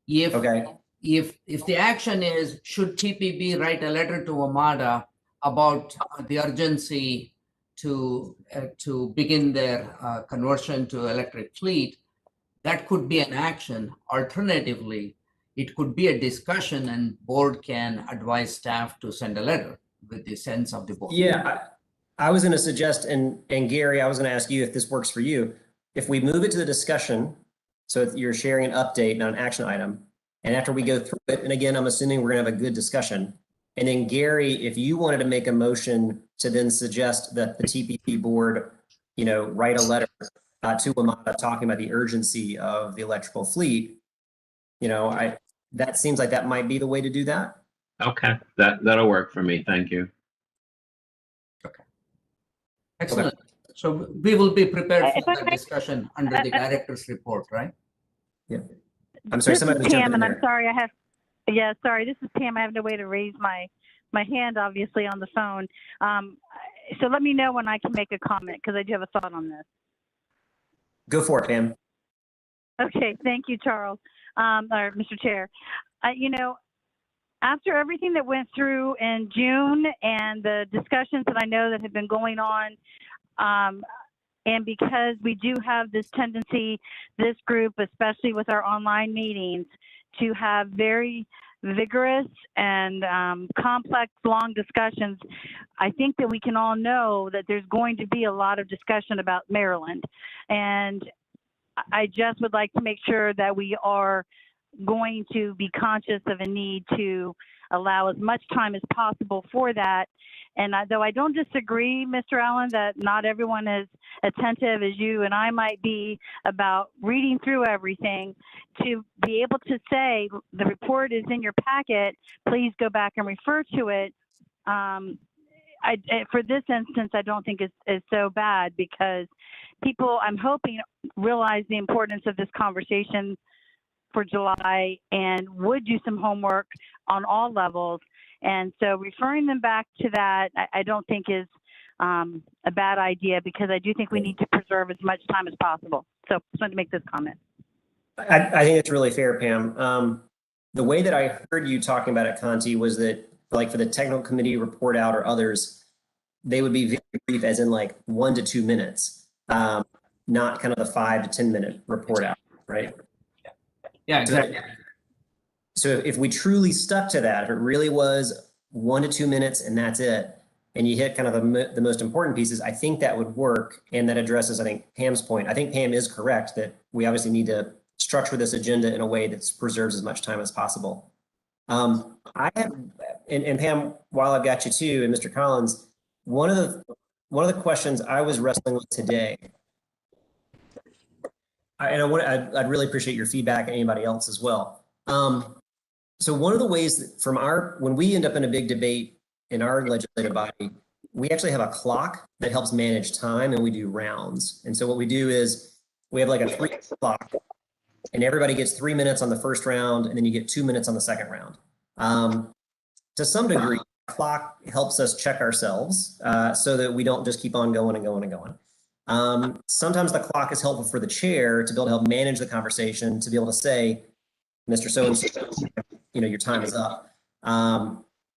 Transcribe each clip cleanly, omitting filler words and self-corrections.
If Okay. if the action is, should TPB write a letter to Amada about the urgency to begin their conversion to electric fleet, that could be an action. Alternatively, it could be a discussion and board can advise staff to send a letter with the sense of the board. Yeah, I was going to suggest, and Gary, I was going to ask you if this works for you. If we move it to the discussion, so you're sharing an update, not an action item, and after we go through it, and again, I'm assuming we're going to have a good discussion. And then Gary, if you wanted to make a motion to then suggest that the TPP board, write a letter to Amada talking about the urgency of the electrical fleet, that seems like that might be the way to do that. Okay, that'll work for me. Thank you. Okay. Excellent. Okay. So we will be prepared for that I, discussion under the director's report, right? Yeah. I'm sorry, somebody was jumping in there. I'm sorry, sorry, this is Pam. I have no way to raise my hand, obviously, on the phone. So let me know when I can make a comment, because I do have a thought on this. Go for it, Pam. Okay, thank you, Charles, or Mr. Chair. After everything that went through in June and the discussions that I know that have been going on, and because we do have this tendency, this group, especially with our online meetings, to have very vigorous and complex, long discussions, I think that we can all know that there's going to be a lot of discussion about Maryland. And I just would like to make sure that we are going to be conscious of a need to allow as much time as possible for that. And though I don't disagree, Mr. Allen, that not everyone is attentive as you and I might be about reading through everything, to be able to say the report is in your packet, please go back and refer to it. For this instance, I don't think it's so bad, because people, I'm hoping, realize the importance of this conversation for July and would do some homework on all levels. And so referring them back to that, I don't think is a bad idea, because I do think we need to preserve as much time as possible. So I just wanted to make this comment. I think it's really fair, Pam. The way that I heard you talking about it, Conti, was that, like, for the technical committee report out or others, they would be very brief, as in like 1 to 2 minutes, not kind of the 5 to 10 minute report out, right? Yeah, exactly. So if we truly stuck to that, if it really was 1 to 2 minutes and that's it, and you hit kind of the most important pieces, I think that would work. And that addresses, I think, Pam's point. I think Pam is correct that we obviously need to structure this agenda in a way that preserves as much time as possible. I have, and Pam, while I've got you too, and Mr. Collins, one of the questions I was wrestling with today, I'd really appreciate your feedback, and anybody else as well. So one of the ways that when we end up in a big debate in our legislative body, we actually have a clock that helps manage time, and we do rounds. And so what we do is we have like a 3 clock, and everybody gets 3 minutes on the first round, and then you get 2 minutes on the second round. To some degree, the clock helps us check ourselves so that we don't just keep on going and going and going. Sometimes the clock is helpful for the chair to be able to help manage the conversation, to be able to say, Mr. So-and-so, your time is up.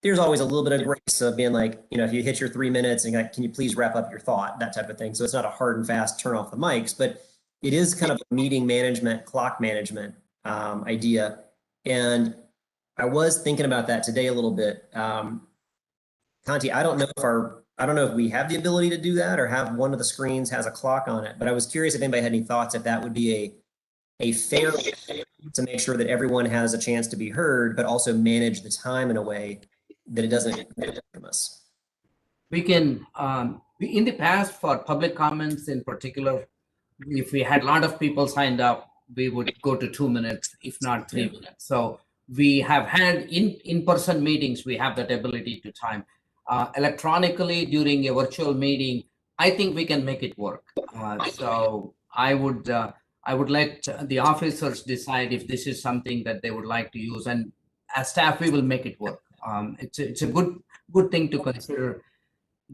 There's always a little bit of grace of being like, if you hit your 3 minutes and like, can you please wrap up your thought, that type of thing. So it's not a hard and fast turn off the mics, but it is kind of a meeting management, clock management idea. And I was thinking about that today a little bit. Conti, I don't know if we have the ability to do that or have one of the screens has a clock on it, but I was curious if anybody had any thoughts if that would be a fair way to make sure that everyone has a chance to be heard, but also manage the time in a way that it doesn't get from us. We can, in the past, for public comments in particular, if we had a lot of people signed up, we would go to 2 minutes, if not 3 minutes. So we have had in-person meetings, we have that ability to time. Electronically during a virtual meeting, I think we can make it work. So I would let the officers decide if this is something that they would like to use, and as staff, we will make it work. It's a good thing to consider.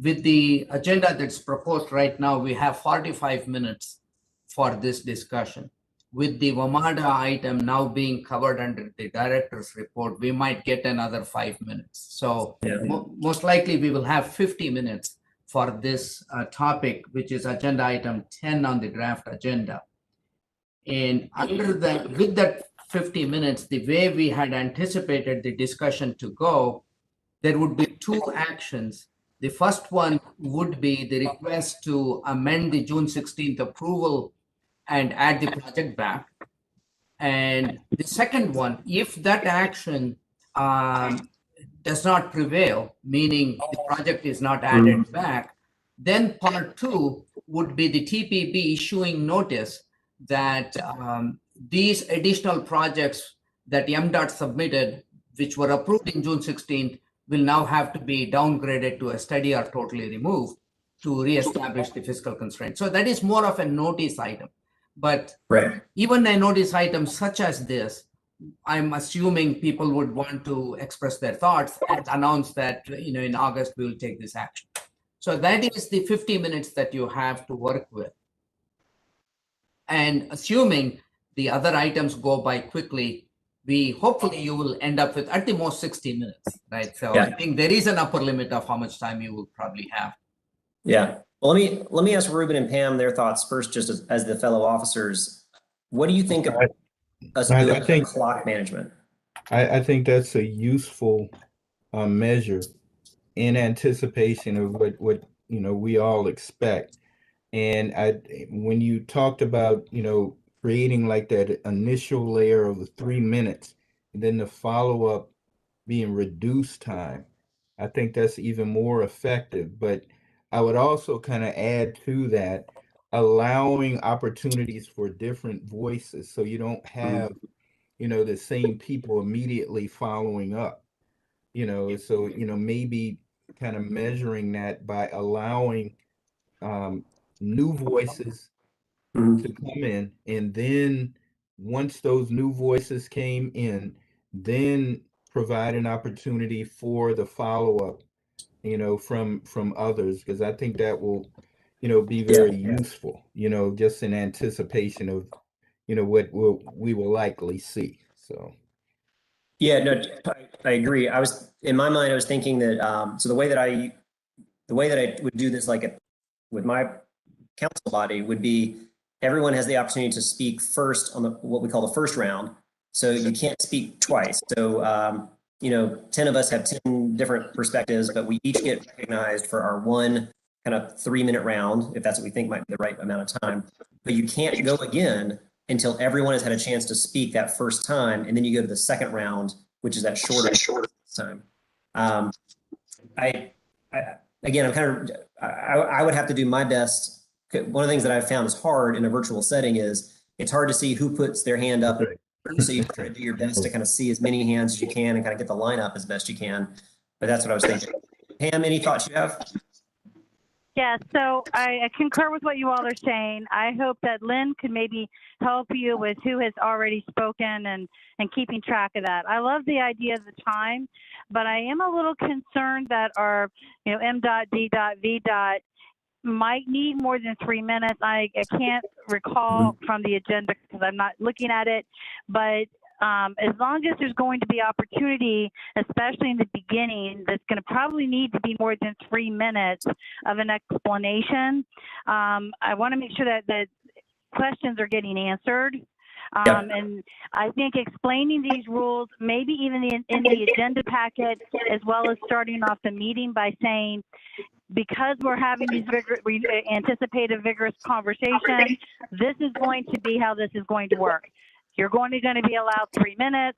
With the agenda that's proposed right now, we have 45 minutes for this discussion. with the WMATA item now being covered under the director's report, we might get another 5 minutes. So most likely we will have 50 minutes for this topic, which is agenda item 10 on the draft agenda. And under that, with that 50 minutes, the way we had anticipated the discussion to go, there would be two actions. The first one would be the request to amend the June 16th approval and add the project back. And the second one, if that action does not prevail, meaning the project is not added back, then part two would be the TPB issuing notice that these additional projects that MDOT submitted, which were approved in June 16th, will now have to be downgraded to a study or totally removed to reestablish the fiscal constraint. So that is more of a notice item. But even a notice item such as this, I'm assuming people would want to express their thoughts and announce that, in August we will take this action. So that is the 50 minutes that you have to work with. And assuming the other items go by quickly, hopefully you will end up with at the most 60 minutes, right? So I think there is an upper limit of how much time you will probably have. Yeah. Well, let me ask Ruben and Pam their thoughts first, just as the fellow officers. What do you think of us doing clock management? I think that's a useful measure in anticipation of what we all expect. And when you talked about creating like that initial layer of the 3 minutes, and then the follow-up being reduced time, I think that's even more effective. But I would also kind of add to that, allowing opportunities for different voices, so you don't have the same people immediately following up. So maybe kind of measuring that by allowing new voices to come in, and then once those new voices came in, then provide an opportunity for the follow-up from others, because I think that will be very useful, just in anticipation of what we will likely see. So no, I agree. In my mind, I was thinking that so the way that I would do this, like with my council body, would be everyone has the opportunity to speak first on what we call the first round. So you can't speak twice. So 10 of us have 10 different perspectives, but we each get recognized for our one kind of 3-minute round, if that's what we think might be the right amount of time. But you can't go again until everyone has had a chance to speak that first time, and then you go to the second round, which is that shorter time. I would have to do my best. One of the things that I've found is hard in a virtual setting is it's hard to see who puts their hand up. So you try to do your best to kind of see as many hands as you can and kind of get the lineup as best you can. But that's what I was thinking. Pam, any thoughts you have? Yeah, so I concur with what you all are saying. I hope that Lynn could maybe help you with who has already spoken and keeping track of that. I love the idea of the time, but I am a little concerned that our M.D.V. might need more than 3 minutes. I can't recall from the agenda because I'm not looking at it, but as long as there's going to be opportunity, especially in the beginning, that's going to probably need to be more than 3 minutes of an explanation. I want to make sure that questions are getting answered. And I think explaining these rules, maybe even in the agenda packet, as well as starting off the meeting by saying, because we're having these anticipated vigorous conversations, this is going to be how this is going to work. You're going to be allowed 3 minutes.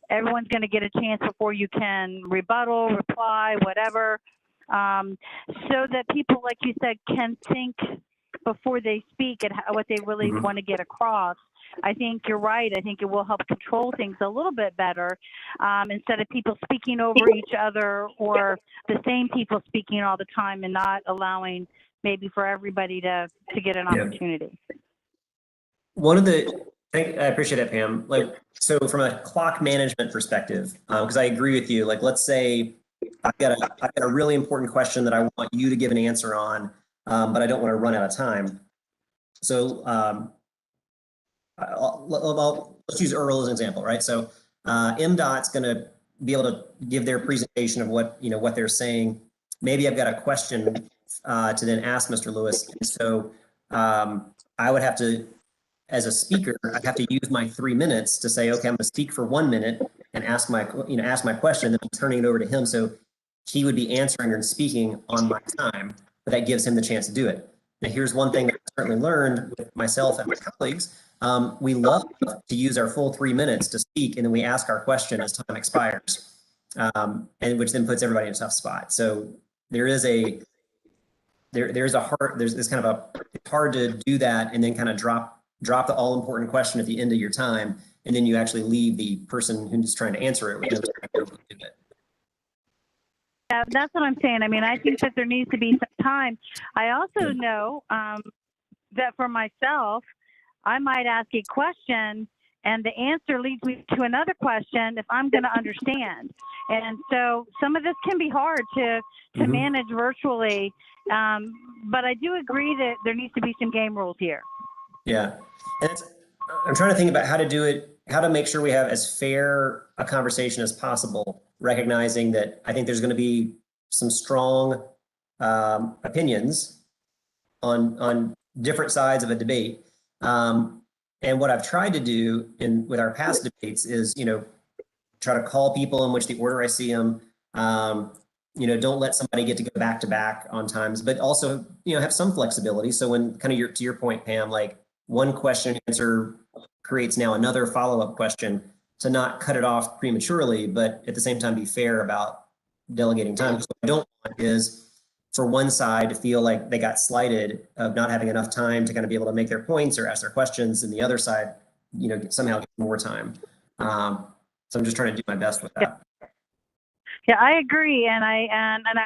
Everyone's going to get a chance before you can rebuttal, reply, whatever, so that people, like you said, can think before they speak and what they really want to get across. I think you're right. I think it will help control things a little bit better instead of people speaking over each other or the same people speaking all the time and not allowing maybe for everybody to get an opportunity. I appreciate that, Pam. So from a clock management perspective, because I agree with you, let's say I've got a really important question that I want you to give an answer on, but I don't want to run out of time. So let's use Earl as an example, right? So MDOT's going to be able to give their presentation of what they're saying. Maybe I've got a question to then ask Mr. Lewis. And so I would have to, as a speaker, I'd have to use my 3 minutes to say, okay, I'm going to speak for 1 minute and ask my question, then I'm turning it over to him. So he would be answering and speaking on my time, but that gives him the chance to do it. Now, here's one thing that I certainly learned with myself and my colleagues. We love to use our full 3 minutes to speak, and then we ask our question as time expires, and which then puts everybody in a tough spot. So there's kind of it's hard to do that and then kind of drop the all important question at the end of your time, and then you actually leave the person who's trying to answer it with no time to do it. Yeah, that's what I'm saying. I mean, I think that there needs to be some time. I also know that for myself, I might ask a question and the answer leads me to another question if I'm going to understand. And so some of this can be hard to manage virtually. But I do agree that there needs to be some game rules here. Yeah. And I'm trying to think about how to do it, how to make sure we have as fair a conversation as possible, recognizing that I think there's going to be some strong opinions on different sides of a debate. And what I've tried to do with our past debates is, try to call people in which the order I see them. Don't let somebody get to go back to back on times, but also, have some flexibility. So when kind of to your point, Pam, like one question answer creates now another follow-up question, to not cut it off prematurely, but at the same time be fair about delegating time. Because what I don't want is for one side to feel like they got slighted of not having enough time to kind of be able to make their points or ask their questions, and the other side, somehow get more time. So I'm just trying to do my best with that. Yeah, I agree, and I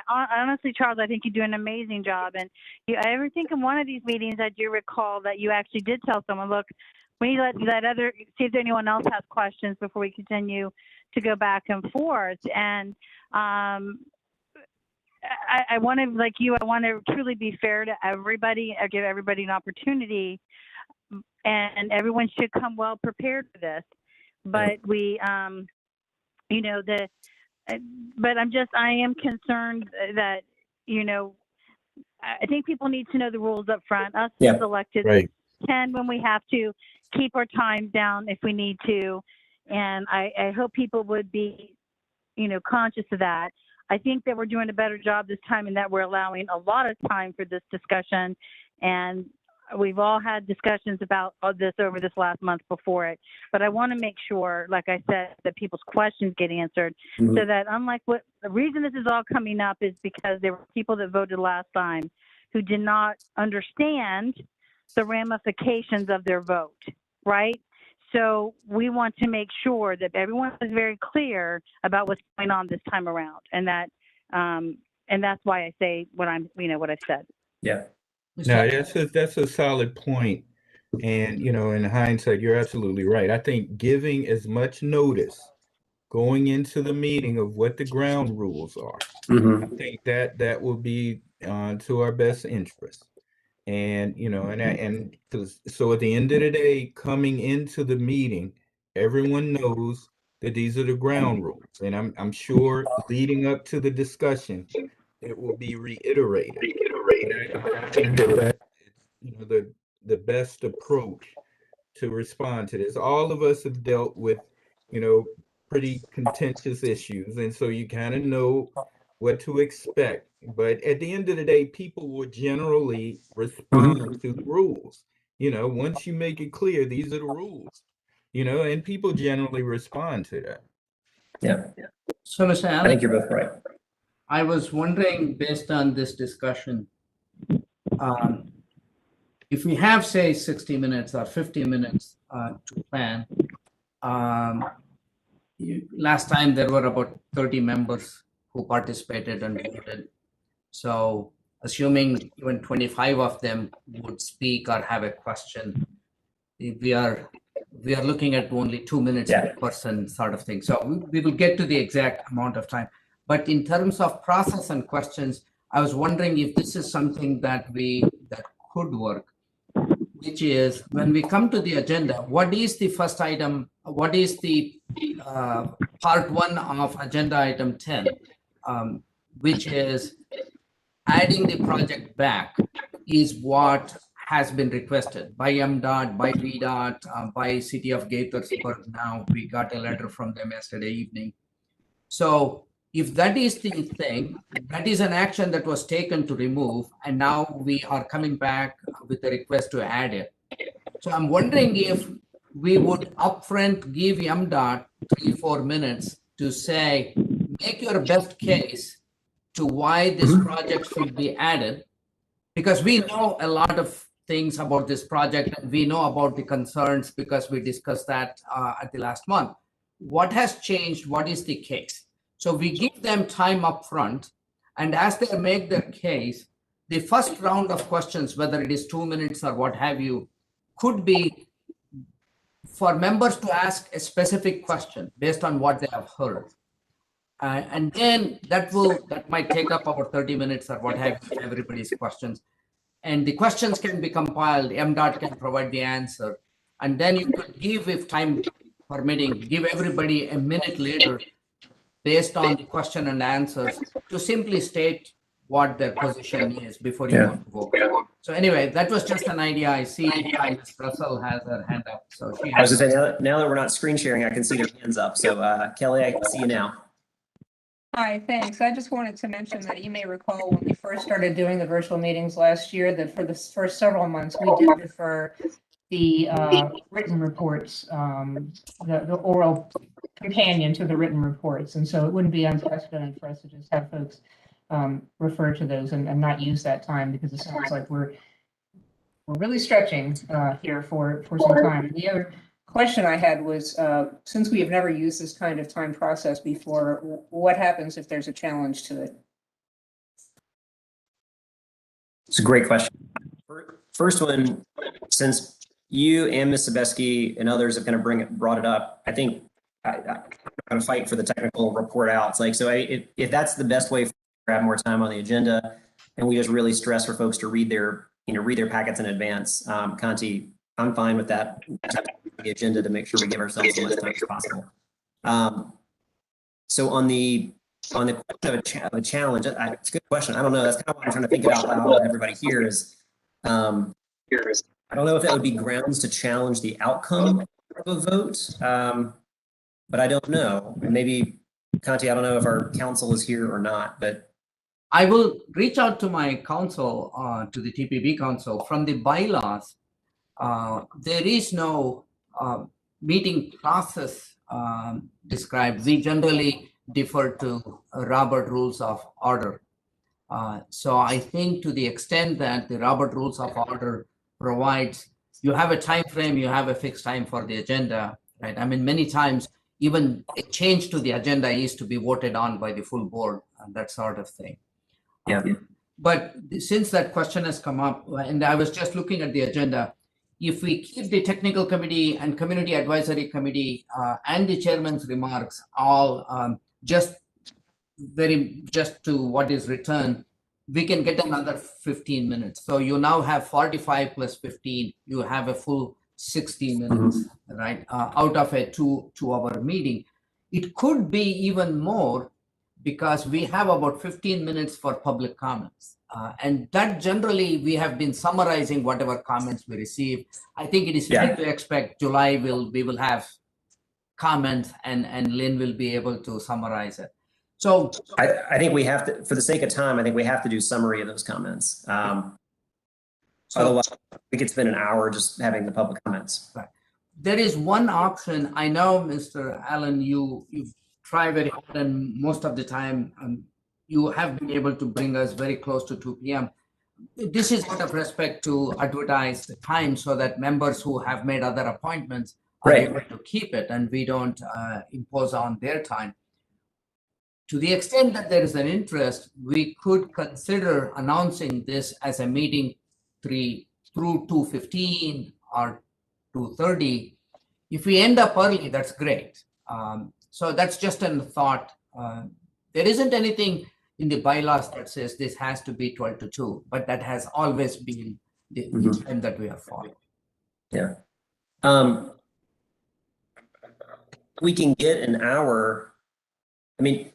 honestly, Charles, I think you do an amazing job. And I ever think in one of these meetings, I do recall that you actually did tell someone, look, we need to see if anyone else has questions before we continue to go back and forth. And I want to, like you, I want to truly be fair to everybody, give everybody an opportunity, and everyone should come well prepared for this. But but I am concerned that, I think people need to know the rules up front. Us as elected can, when we have to, keep our time down if we need to. And I hope people would be, conscious of that. I think that we're doing a better job this time, and that we're allowing a lot of time for this discussion. And we've all had discussions about this over this last month before it. But I want to make sure, like I said, that people's questions get answered, so that, unlike the reason this is all coming up is because there were people that voted last time who did not understand the ramifications of their vote, right? So we want to make sure that everyone is very clear about what's going on this time around, and that, and that's why I say what I've said. Yeah. No, that's a solid point. And, in hindsight, you're absolutely right. I think giving as much notice going into the meeting of what the ground rules are, I think that will be to our best interest. And, so at the end of the day, coming into the meeting, everyone knows that these are the ground rules. And I'm sure leading up to the discussion, it will be reiterated. I think that the best approach to respond to this. All of us have dealt with, pretty contentious issues, and so you kind of know what to expect. But at the end of the day, people will generally respond to the rules. Once you make it clear, these are the rules, and people generally respond to that. Yeah. So, Mr. Allen, I think you're both right. I was wondering, based on this discussion, if we have, say, 60 minutes or 50 minutes to plan, last time there were about 30 members who participated and voted. So assuming even 25 of them would speak or have a question, we are looking at only 2 minutes per person, sort of thing. So we will get to the exact amount of time. But in terms of process and questions, I was wondering if this is something that could work. which is when we come to the agenda, what is the first item? What is the part 1 of agenda item 10, which is adding the project back is what has been requested by MDOT, by VDOT, by City of Gaithersburg. Now we got a letter from them yesterday evening. So if that is the thing, that is an action that was taken to remove, and now we are coming back with a request to add it. So I'm wondering if we would upfront give MDOT 3-4 minutes to say, make your best case to why this project should be added, because we know a lot of things about this project and we know about the concerns because we discussed that at the last month. What has changed? What is the case? So we give them time up front, and as they make their case, the first round of questions, whether it is 2 minutes or what have you, could be for members to ask a specific question based on what they have heard. And then that might take up about 30 minutes or what have you, everybody's questions. And the questions can be compiled, MDOT can provide the answer. And then you could give, if time permitting, give everybody a minute later based on the question and answers to simply state what their position is before you vote. So anyway, that was just an idea. I see Ms. Russell has her hand up. So she I was has. just saying, now that we're not screen sharing, I can see their hands up. So Kelly, I can see you now. Hi, thanks. I just wanted to mention that you may recall when we first started doing the virtual meetings last year, that for the first several months, we did defer the written reports, the oral companion to the written reports. And so it wouldn't be unprecedented for us to just have folks refer to those and not use that time, because it sounds like we're really stretching here for some time. The other question I had was, since we have never used this kind of time process before, what happens if there's a challenge to it? It's a great question. First one, since you and Ms. Sebeski and others have kind of brought it up, I think I'm going to fight for the technical report out. It's like, so if that's the best way to have more time on the agenda, and we just really stress for folks to read their packets in advance, Conti, I'm fine with that. The agenda to make sure we give ourselves as much time as possible. So on the question of a challenge, it's a good question. I don't know. That's kind of what I'm trying to think it out loud. Everybody here is. I don't know if that would be grounds to challenge the outcome of a vote, but I don't know. Maybe Conti, I don't know if our council is here or not, but I will reach out to my council, to the TPB council. From the bylaws, there is no meeting process described. We generally defer to Robert Rules of Order. So I think to the extent that the Robert Rules of Order provides, you have a time frame, you have a fixed time for the agenda, right? I mean, many times even a change to the agenda is to be voted on by the full board and that sort of thing. yeah. But since that question has come up, and I was just looking at the agenda, if we keep the technical committee and community advisory committee and the chairman's remarks all just to what is returned, we can get another 15 minutes. So you now have 45 plus 15, you have a full 60 minutes, right? Out of a two-hour meeting. It could be even more because we have about 15 minutes for public comments. And that generally we have been summarizing whatever comments we receive. I think it is fair to expect July we will have comments and Lynn will be able to summarize it. So I think we have to, for the sake of time, I think we have to do summary of those comments. Otherwise, we could spend an hour just having the public comments. Right. There is one option. I know, Mr. Allen, you try very hard, and most of the time you have been able to bring us very close to 2 p.m. This is out of respect to advertise the time so that members who have made other appointments are able to keep it and we don't impose on their time. To the extent that there is an interest, we could consider announcing this as a meeting 3 through 2:15 or 2:30. If we end up early, that's great. So that's just a thought. There isn't anything in the bylaws that says this has to be 12 to 2, but that has always been the time that we have followed. Yeah. We can get an hour. I mean,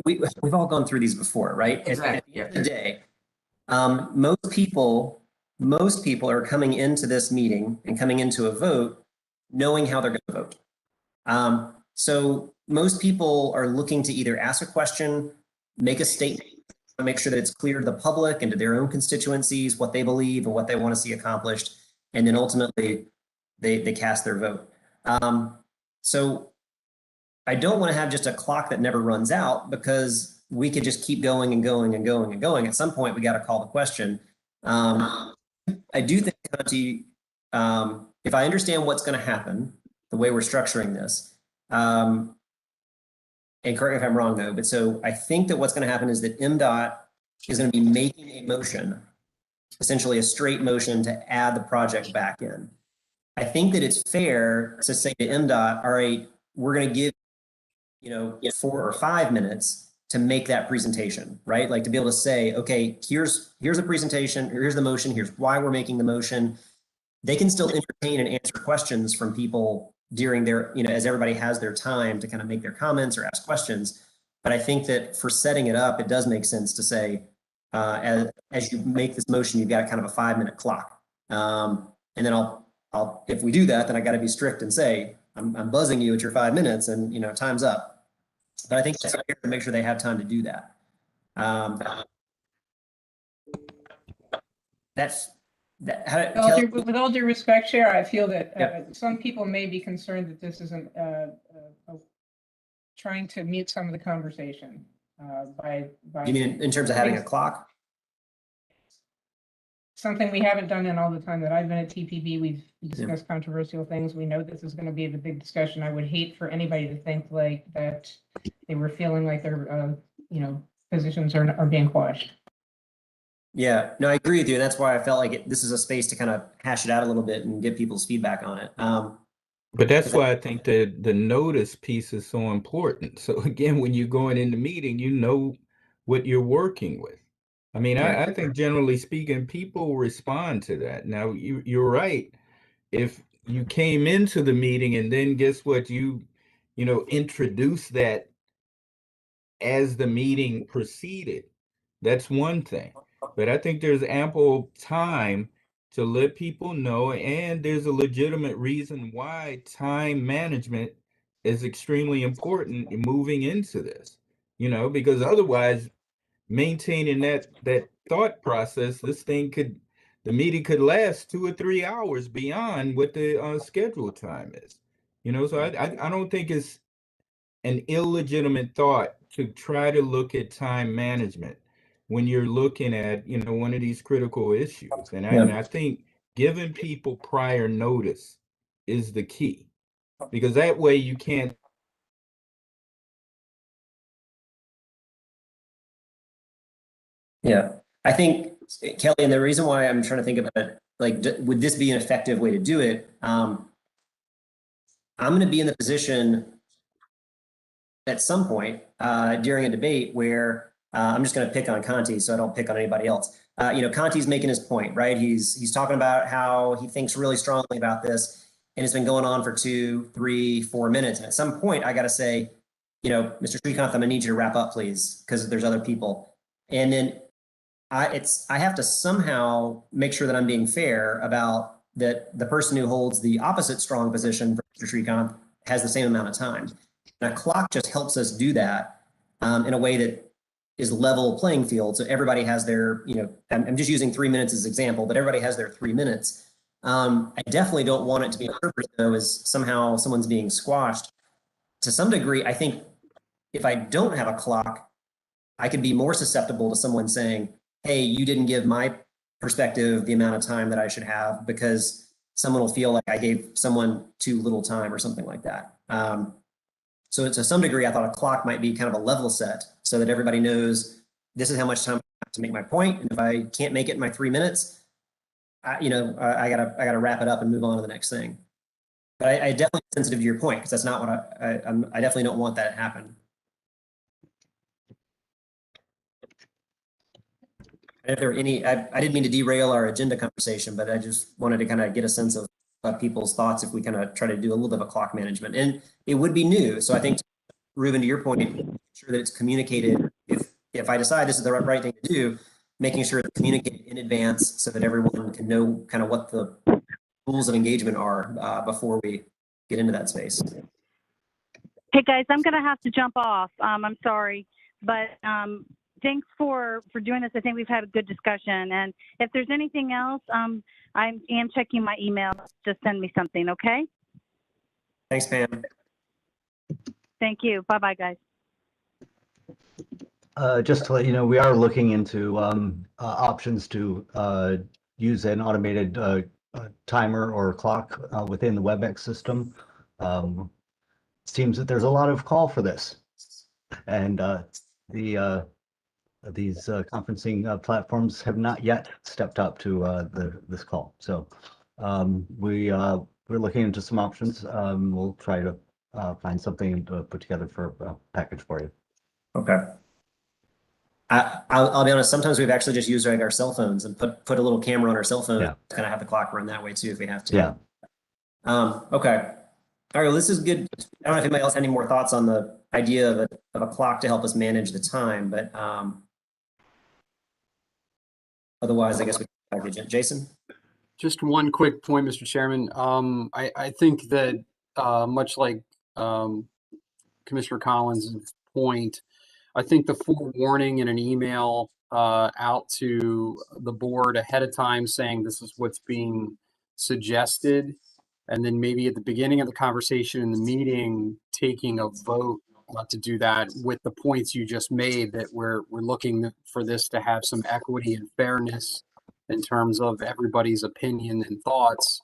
we've all gone through these before, right? At the end of the day, most people are coming into this meeting and coming into a vote knowing how they're going to vote. So most people are looking to either ask a question, make a statement, make sure that it's clear to the public and to their own constituencies what they believe and what they want to see accomplished, and then ultimately they cast their vote. So I don't want to have just a clock that never runs out, because we could just keep going and going and going and going. At some point, we got to call the question. I do think, Conti, if I understand what's going to happen, the way we're structuring this, and correct me if I'm wrong though, but so I think that what's going to happen is that MDOT is going to be making a motion, essentially a straight motion, to add the project back in. I think that it's fair to say to MDOT, all right, we're going to give 4 or 5 minutes to make that presentation, right? Like to be able to say, okay, here's a presentation, here's the motion, here's why we're making the motion. They can still entertain and answer questions from people during their, as everybody has their time to kind of make their comments or ask questions. But I think that for setting it up, it does make sense to say, as you make this motion, you've got kind of a 5-minute clock. And then I'll, if we do that, then I got to be strict and say, I'm buzzing you at your 5 minutes and, time's up. But I think it's fair to make sure they have time to do that. With all due respect, Chair, I feel that some people may be concerned that this isn't trying to mute some of the conversation by. You mean in terms of having a clock? Something we haven't done in all the time that I've been at TPB. We've discussed controversial things. We know this is going to be the big discussion. I would hate for anybody to think like that they were feeling like their, positions are being quashed. Yeah, no, I agree with you. And that's why I felt like this is a space to kind of hash it out a little bit and get people's feedback on it. But that's why I think that the notice piece is so important. So again, when you're going in the meeting, you know what you're working with. I mean, I think generally speaking, people respond to that. Now, you're right. If you came into the meeting and then guess what, you introduce that as the meeting proceeded, that's one thing. But I think there's ample time to let people know, and there's a legitimate reason why time management is extremely important in moving into this, because otherwise maintaining that thought process, the meeting could last 2 or 3 hours beyond what the scheduled time is. So I don't think it's an illegitimate thought to try to look at time management when you're looking at one of these critical issues. And I think giving people prior notice is the key, because that way you can't. Yeah, I think, Kelly, and the reason why I'm trying to think about it, like, would this be an effective way to do it? I'm going to be in the position at some point during a debate where I'm just going to pick on Conti, so I don't pick on anybody else. Conti's making his point, right? He's talking about how he thinks really strongly about this, and it's been going on for 2, 3, 4 minutes. And at some point, I got to say, Mr. Srikanth, I'm going to need you to wrap up, please, because there's other people. And then I have to somehow make sure that I'm being fair about that. The person who holds the opposite strong position for Mr. Srikanth has the same amount of time. And a clock just helps us do that in a way that is level playing field. So everybody has their, I'm just using 3 minutes as an example, but everybody has their 3 minutes. I definitely don't want it to be interpreted though as somehow someone's being squashed. To some degree, I think if I don't have a clock, I could be more susceptible to someone saying, hey, you didn't give my perspective the amount of time that I should have, because someone will feel like I gave someone too little time or something like that. So to some degree, I thought a clock might be kind of a level set so that everybody knows this is how much time I have to make my point. And if I can't make it in my 3 minutes, I gotta wrap it up and move on to the next thing. But I definitely am sensitive to your point, because that's not what I definitely don't want that to happen. if there were any, I didn't mean to derail our agenda conversation, but I just wanted to kind of get a sense of people's thoughts if we kind of try to do a little bit of a clock management. And it would be new. So I think, Ruben, to your point, making sure that it's communicated. If I decide this is the right thing to do, making sure it's communicated in advance so that everyone can know kind of what the rules of engagement are before we get into that space. Hey guys, I'm going to have to jump off. I'm sorry, but thanks for doing this. I think we've had a good discussion. And if there's anything else, I am checking my email. Just send me something, okay? Thanks, Pam. Thank you. Bye-bye, guys. Just to let you know, we are looking into options to use an automated timer or clock within the WebEx system. It seems that there's a lot of call for this, and these conferencing platforms have not yet stepped up to this call. So we're looking into some options. We'll try to find something to put together for a package for you. Okay. I'll be honest, sometimes we've actually just used like our cell phones and put a little camera on our cell phone, Yeah. kind of have the clock run that way too if we have to. Yeah. Okay. All right, well, this is good. I don't know if anybody else had any more thoughts on the idea of a clock to help us manage the time, but otherwise, I guess we can go back to Jason. Just one quick point, Mr. Chairman. I think that much like Commissioner Collins' point, I think the forewarning in an email out to the board ahead of time saying this is what's being suggested, and then maybe at the beginning of the conversation in the meeting, taking a vote to do that with the points you just made, that we're looking for this to have some equity and fairness in terms of everybody's opinion and thoughts.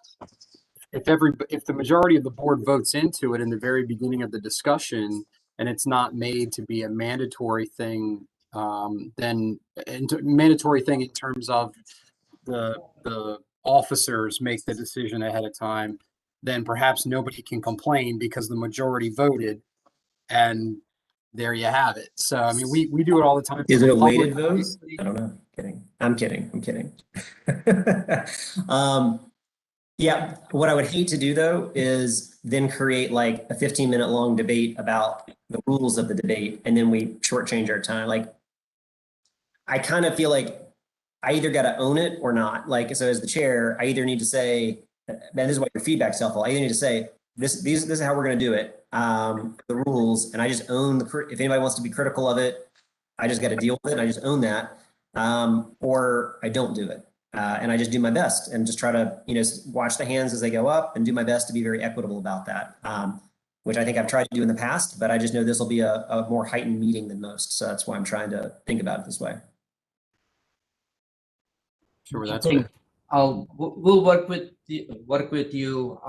If the majority of the board votes into it in the very beginning of the discussion, and it's not made to be a mandatory thing, then mandatory thing in terms of the officers make the decision ahead of time, then perhaps nobody can complain because the majority voted, and there you have it. So, I mean, we do it all the time. Is it a weighted Public, vote? I don't know. I'm kidding. Yeah, what I would hate to do though is then create like a 15-minute long debate about the rules of the debate, and then we shortchange our time. Like, I kind of feel like I either got to own it or not. Like, so as the chair, I either need to say, man, this is why your feedback's helpful. I either need to say, this is how we're going to do it, the rules, and I just own if anybody wants to be critical of it, I just got to deal with it. And I just own that, or I don't do it. And I just do my best and just try to, watch the hands as they go up and do my best to be very equitable about that, which I think I've tried to do in the past, but I just know this will be a more heightened meeting than most. So that's why I'm trying to think about it this way. sure, that's I think we'll work with you,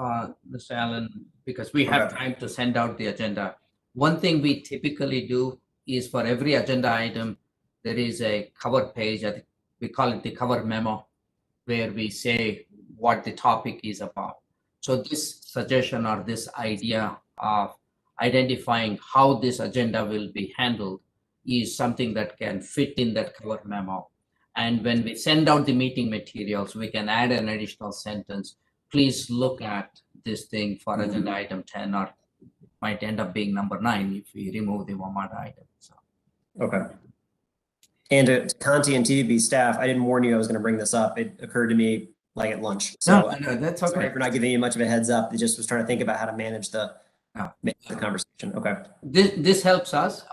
Mr. Allen, because we have time to send out the agenda. One thing we typically do is for every agenda item, there is a cover page. I think we call it the cover memo, where we say what the topic is about. So this suggestion or this idea of identifying how this agenda will be handled is something that can fit in that cover memo. And when we send out the meeting materials, we can add an additional sentence. Please look at this thing for agenda item 10, or might end up being number 9 if we remove the WMATA item. So. Okay. And to Conti and TPB staff, I didn't warn you I was going to bring this up. It occurred to me like at lunch. So no, that's okay. Sorry for not giving you much of a heads up. I just was trying to think about how to manage the conversation. Okay. This helps us.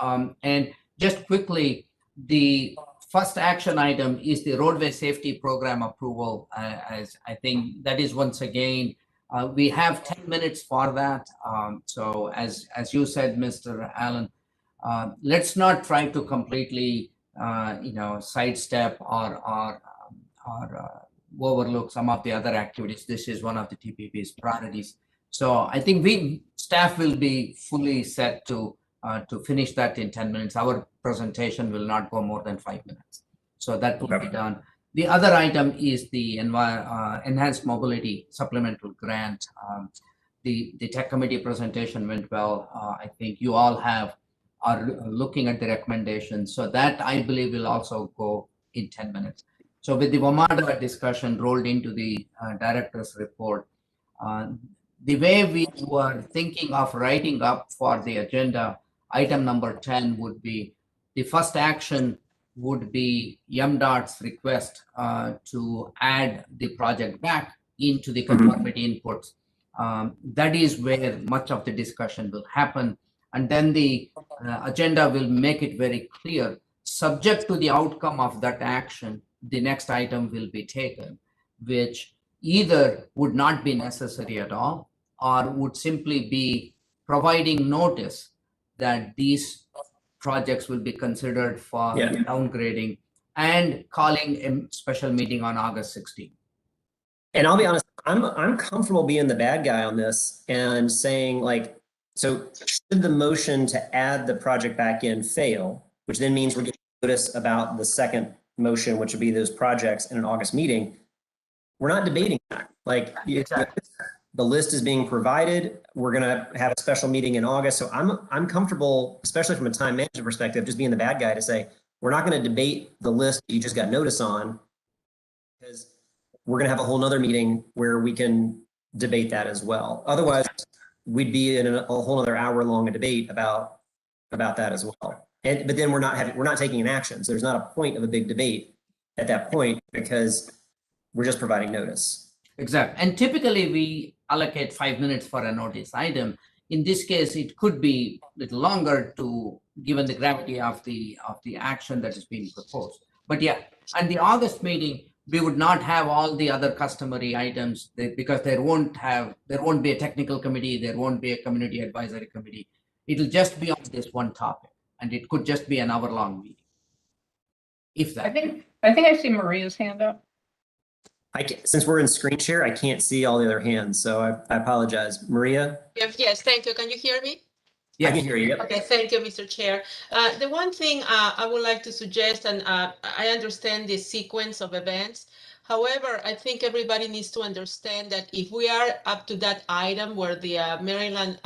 And just quickly, the first action item is the roadway safety program approval. As I think that is, once again, we have 10 minutes for that. So as you said, Mr. Allen, let's not try to completely sidestep or overlook some of the other activities. This is one of the TPB's priorities. So I think staff will be fully set to finish that in 10 minutes. Our presentation will not go more than 5 minutes. So that will be done. The other item is the enhanced mobility supplemental grant. The tech committee presentation went well. I think you all are looking at the recommendations. So that, I believe, will also go in 10 minutes. So with the WMATA discussion rolled into the director's report, the way we were thinking of writing up for the agenda, item number 10 would be the first action would be MDOT's request to add the project back into the conformity inputs. That is where much of the discussion will happen. And then the agenda will make it very clear, subject to the outcome of that action, the next item will be taken, which either would not be necessary at all or would simply be providing notice that these projects will be considered for downgrading and calling a special meeting on August 16th. And I'll be honest, I'm comfortable being the bad guy on this and saying like, so should the motion to add the project back in fail, which then means we're getting notice about the second motion, which would be those projects in an August meeting, we're not debating that. Like the list is being provided. We're going to have a special meeting in August. So I'm comfortable, especially from a time management perspective, just being the bad guy to say, we're not going to debate the list that you just got notice on, because we're going to have a whole nother meeting where we can debate that as well. Otherwise, we'd be in a whole other hour long debate about that as well. But then we're not taking an action. So there's not a point of a big debate at that point because we're just providing notice. Exactly. And typically we allocate 5 minutes for a notice item. In this case, it could be a little longer given the gravity of the action that is being proposed. But yeah, and the August meeting, we would not have all the other customary items because there won't be a technical committee, there won't be a community advisory committee. It'll just be on this one topic, and it could just be an hour-long meeting. If that. I think I see Maria's hand up. Since we're in screen share, I can't see all the other hands, so I apologize. Maria? Yes, thank you. Can you hear me? Yeah, I can hear you. Yep. Okay, thank you, Mr. Chair. The one thing I would like to suggest, and I understand the sequence of events. However, I think everybody needs to understand that if we are up to that item where the Maryland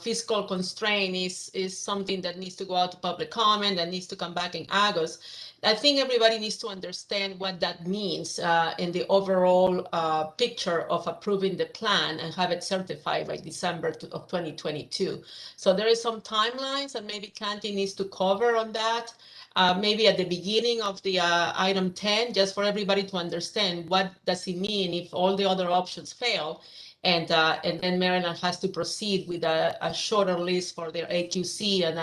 fiscal constraint is something that needs to go out to public comment and needs to come back in August, I think everybody needs to understand what that means in the overall picture of approving the plan and have it certified by December of 2022. So there is some timelines and maybe Canty needs to cover on that. Maybe at the beginning of the item 10, just for everybody to understand what does it mean if all the other options fail. And then Maryland has to proceed with a shorter list for their AQC and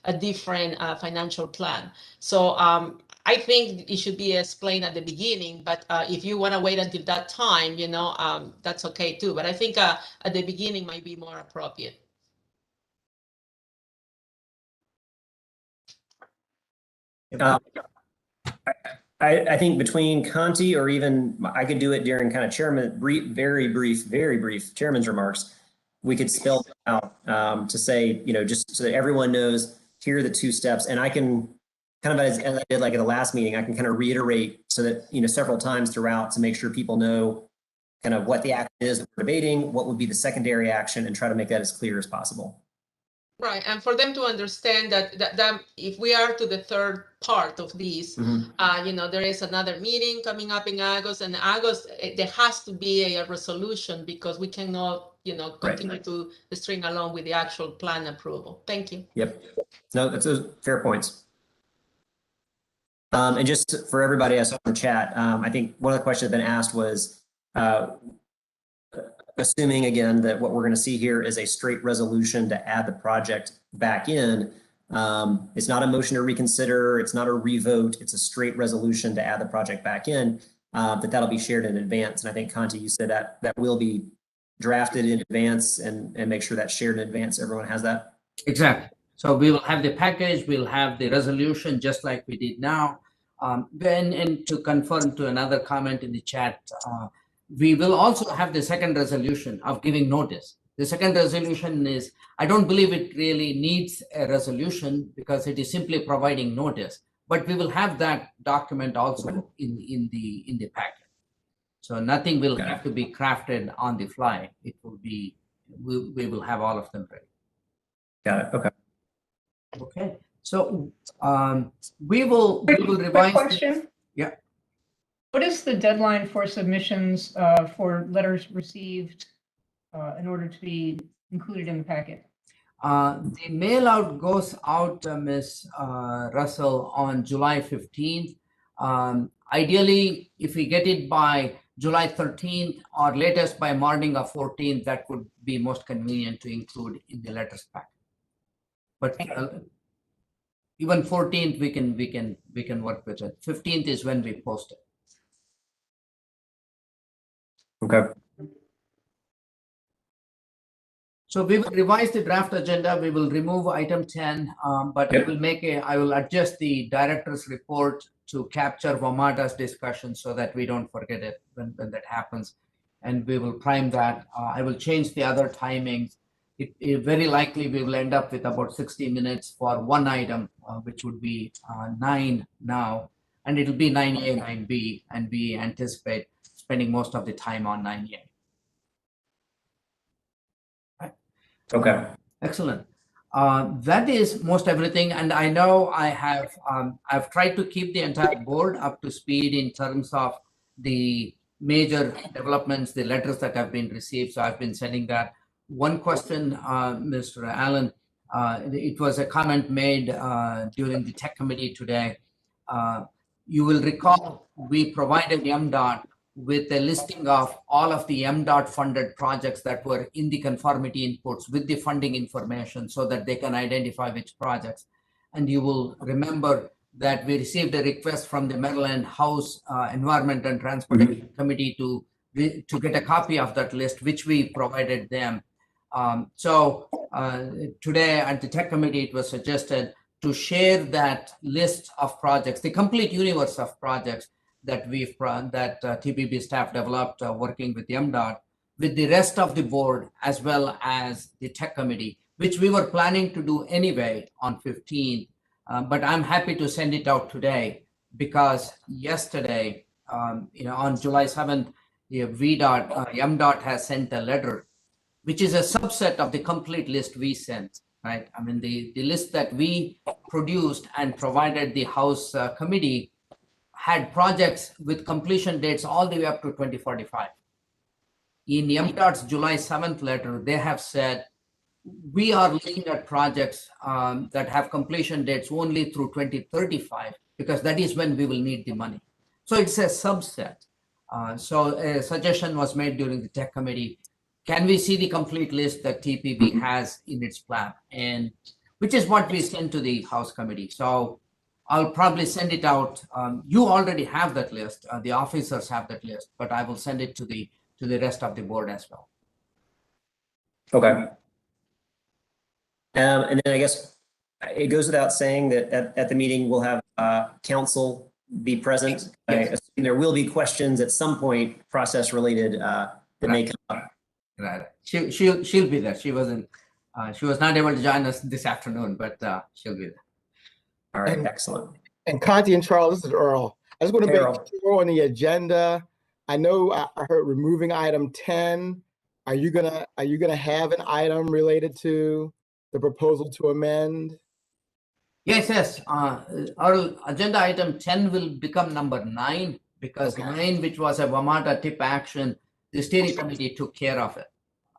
a different financial plan. So I think it should be explained at the beginning, but if you want to wait until that time, that's okay too. But I think at the beginning might be more appropriate. I think between Conti or even I could do it during kind of very brief chairman's remarks. We could spell out to say, just so that everyone knows, here are the two steps. And I can kind of, as I did like at the last meeting, I can kind of reiterate so that, several times throughout to make sure people know kind of what the action is that we're debating, what would be the secondary action, and try to make that as clear as possible. Right, and for them to understand that if we are to the third part of these, there is another meeting coming up in August, and August there has to be a resolution because we cannot, continue to string along with the actual plan approval. Thank you. Yep. No, that's a fair points. And just for everybody I saw in the chat, I think one of the questions that have been asked was, assuming again that what we're going to see here is a straight resolution to add the project back in. It's not a motion to reconsider. It's not a revote. It's a straight resolution to add the project back in. That'll be shared in advance. And I think Conti, you said that will be drafted in advance and make sure that's shared in advance. Everyone has that. Exactly. So we will have the package. We'll have the resolution just like we did now. And to confirm to another comment in the chat. We will also have the second resolution of giving notice. The second resolution is, I don't believe it really needs a resolution because it is simply providing notice, but we will have that document also in the packet. So nothing will have to be crafted on the fly. It will be, we will have all of them ready. Got it. Okay. Okay. So we will revise. Quick question. Yeah. What is the deadline for submissions for letters received in order to be included in the packet? The mail out goes out, Ms. Russell, on July 15th. Ideally, if we get it by July 13th or latest by morning of 14th, that would be most convenient to include in the letters packet. But even 14th, we can work with it. 15th is when we post it. Okay. So we will revise the draft agenda. We will remove item 10, but Yep. I will adjust the director's report to capture WMATA's discussion so that we don't forget it when that happens. And we will prime that. I will change the other timings. It very likely we will end up with about 60 minutes for one item, which would be 9 now. And it'll be 9A, 9B, and we anticipate spending most of the time on 9A. Okay. Excellent. That is most everything. And I know I've tried to keep the entire board up to speed in terms of the major developments, the letters that have been received. So I've been sending that. One question, Mr. Allen, it was a comment made during the tech committee today. You will recall we provided MDOT with a listing of all of the MDOT funded projects that were in the conformity inputs with the funding information so that they can identify which projects. And you will remember that we received a request from the Maryland House Environment and Transportation Committee to get a copy of that list, which we provided them. Today at the tech committee, it was suggested to share that list of projects, the complete universe of projects that TPB staff developed working with the MDOT, with the rest of the board as well as the tech committee, which we were planning to do anyway on 15th. But I'm happy to send it out today because yesterday, on July 7th, MDOT has sent a letter, which is a subset of the complete list we sent, right? I mean, the list that we produced and provided the House committee had projects with completion dates all the way up to 2045. In MDOT's July 7th letter, they have said, we are looking at projects that have completion dates only through 2035, because that is when we will need the money. So it's a subset. So a suggestion was made during the tech committee. Can we see the complete list that TPB has in its plan? And which is what we sent to the House committee. So I'll probably send it out. You already have that list. The officers have that list, but I will send it to the rest of the board as well. Okay. And then I guess it goes without saying that at the meeting we'll have council be present. Yes. I assume there will be questions at some point, process related, that may come up. Right. She'll be there. She was not able to join us this afternoon, but she'll be there. All right, excellent. And Conti and Charles, this is Earl. I just want to make sure on the agenda. I know I heard removing item 10. Are you gonna have an item related to the proposal to amend? Yes. Our agenda item 10 will become number 9 because 9, which was a WMATA tip action, the steering committee took care of it.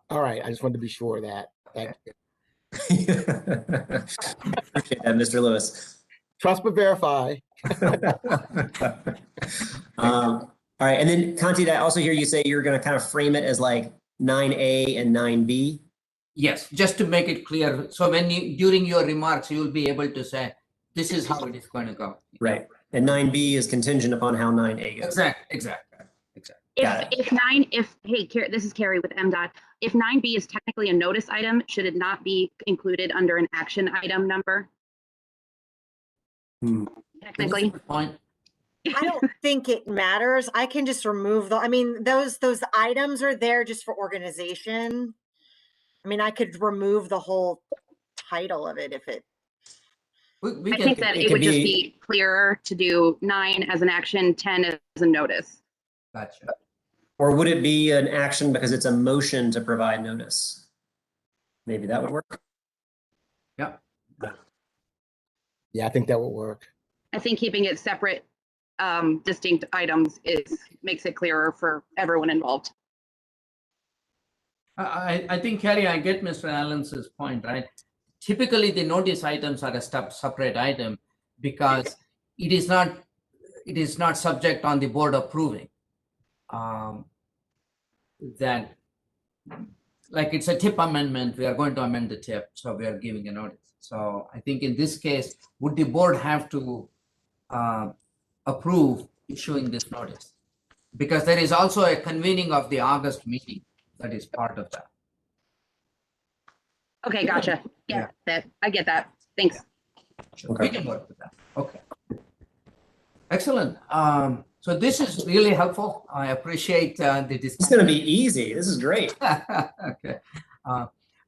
All right, I just wanted to be sure of that. Thank you. Appreciate that, Mr. Lewis. Trust but verify. All right, and then Conti, I also hear you say you're going to kind of frame it as like 9A and 9B. Yes, just to make it clear. So when during your remarks, you'll be able to say, this is how it is going to go. Right, and 9B is contingent upon how 9A goes. Exactly. This is Carrie with MDOT. If 9B is technically a notice item, should it not be included under an action item number? Technically. Point. I don't think it matters. I can just remove those items are there just for organization. I mean, I could remove the whole title of it if it. I think that it would just be clearer to do 9 as an action, 10 as a notice. Gotcha. Or would it be an action because it's a motion to provide notice? Maybe that would work. Yeah. Yeah, I think that would work. I think keeping it separate, distinct items makes it clearer for everyone involved. I think, Kelly, I get Mr. Allen's point, right? Typically, the notice items are a separate item because it is not subject on the board approving. That, like, it's a tip amendment. We are going to amend the tip, so we are giving a notice. So I think in this case, would the board have to approve issuing this notice? Because there is also a convening of the August meeting that is part of that. Okay, gotcha. Yeah, I get that. Thanks. Sure. We can work with that. Okay. Excellent. So this is really helpful. I appreciate the discussion. It's going to be easy. This is great. Okay.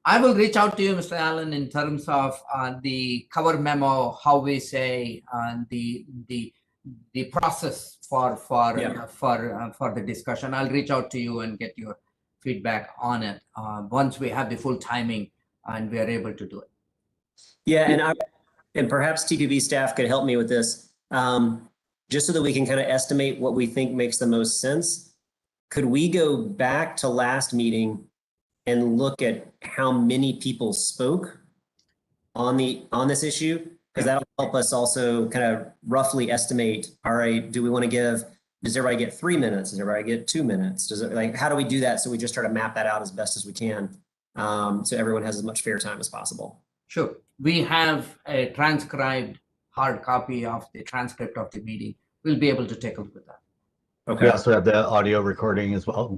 I will reach out to you, Mr. Allen, in terms of the cover memo, how we say the process for the discussion. I'll reach out to you and get your feedback on it once we have the full timing and we are able to do it. Yeah, and perhaps TPB staff could help me with this, just so that we can kind of estimate what we think makes the most sense. Could we go back to last meeting and look at how many people spoke on this issue? Because that'll help us also kind of roughly estimate, all right, does everybody get 3 minutes? Does everybody get 2 minutes? How do we do that? So we just try to map that out as best as we can, so everyone has as much fair time as possible. Sure. We have a transcribed hard copy of the transcript of the meeting. We'll be able to take a look at that. Okay. We also have the audio recording as well,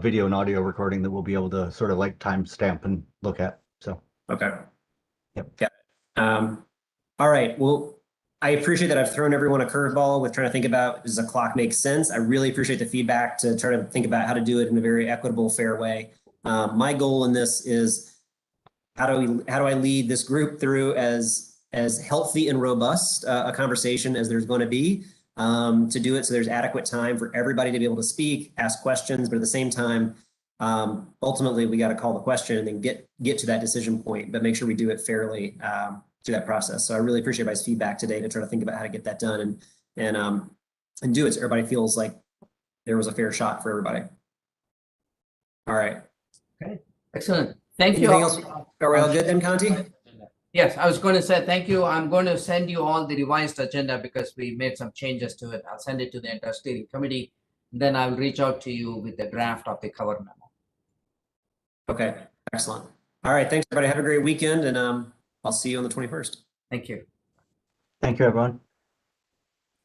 video and audio recording that we'll be able to sort of like timestamp and look at. So. Okay. Yep. Yeah. All right. Well, I appreciate that I've thrown everyone a curveball with trying to think about, does the clock make sense? I really appreciate the feedback to try to think about how to do it in a very equitable, fair way. My goal in this is how do I lead this group through as healthy and robust a conversation as there's going to be, to do it so there's adequate time for everybody to be able to speak, ask questions, but at the same time, ultimately we got to call the question and then get to that decision point, but make sure we do it fairly through that process. So I really appreciate everybody's feedback today to try to think about how to get that done and do it so everybody feels like there was a fair shot for everybody. All right. Okay. Excellent. Thank you. Anything else? Are we all good then, Conti? Yes, I was going to say thank you. I'm going to send you all the revised agenda because we made some changes to it. I'll send it to the entire steering committee. Then I'll reach out to you with the draft of the cover memo. Okay, excellent. All right, thanks everybody. Have a great weekend, and I'll see you on the 21st. Thank you. Thank you, everyone.